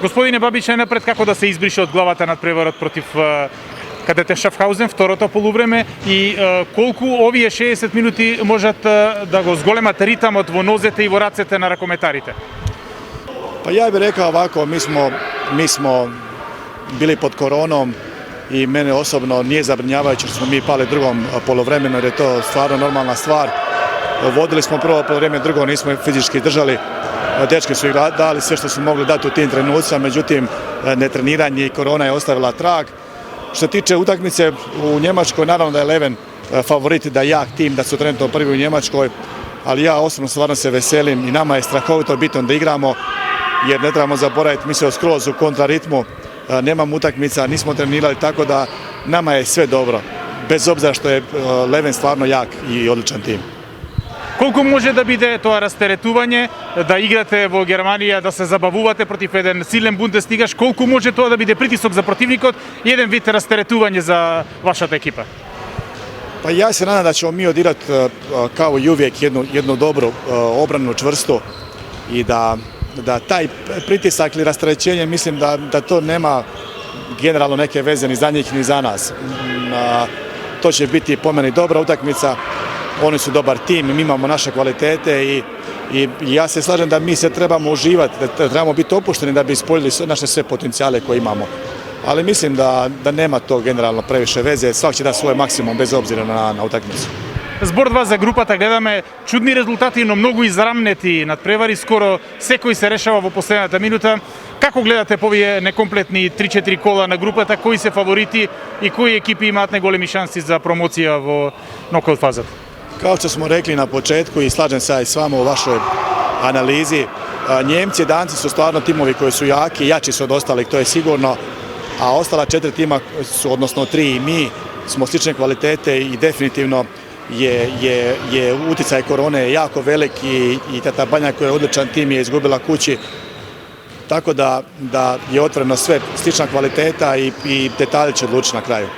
Господине Бабич, најнапред како да се избрише од главата надпреварот против кадете Шафхаузен, второто полувреме, и колку овие 60 минути можат да го зголемат ритамот во нозете и во рацете на ракометарите? Pa ja bih rekao ovako, mi smo bili pod koronom i mene osobno nije zabrinjavajuće što smo mi pali drugom poluvremenu jer je to stvarno normalna stvar. Vodili smo prvo poluvreme, drugo nismo fizički držali. Dečki su dali sve što su mogli dati u tim trenucima, međutim netreniranje i korona je ostavila trag. Što se tiče utakmice u Njemačkoj, naravno da je Leven favorit, da je jak tim, da su trenutno prvi u Njemačkoj, ali ja osobno stvarno se veselim i nama je strahovito bitno da igramo, jer ne trebamo zaboraviti, mi smo skroz u kontraritmu, nemamo utakmica, nismo trenirali, tako da nama je sve dobro, bez obzira što je Leven stvarno jak i odličan tim. Колку може да биде тоа растеретување, да играте во Германија, да се забавувате против еден силен Бундеслигаш, колку може тоа да биде притисок за противникот и еден вид растеретување за вашата екипа? Pa ja se nadam da ćemo mi odigrati kao i uvijek jednu dobru obranu, čvrstu, i da taj pritisak ili rasterećenje, mislim da to nema generalno neke veze ni za njih ni za nas. To će biti po meni dobra utakmica, oni su dobar tim, mi imamo naše kvalitete i ja se slažem da mi se trebamo uživati, da trebamo biti opušteni da bi ispoljili naše sve potencijale koje imamo. Ali mislim da nema to generalno previše veze, svak će da svoj maksimum bez obzira na utakmicu. Збор 2 за групата гледаме чудни резултати, но многу израмнети надпревари, скоро секој се решава во последната минута. Како гледате по овие некомплетни 3-4 кола на групата, кои се фаворити и кои екипи имаат најголеми шанси за промоција во нокаут фазата? Kao što smo rekli na početku i slažem se i s vama u vašoj analizi, Njemci i Danci su stvarno timovi koji su jaki, jači su od ostalih, to je sigurno, a ostala 4 tima su, odnosno 3 i mi, smo slične kvalitete i definitivno je uticaj korone jako velik i Tata Banja koja je odličan tim je izgubila kući, tako da je otvoreno sve slična kvaliteta i detalji će odlučiti na kraju.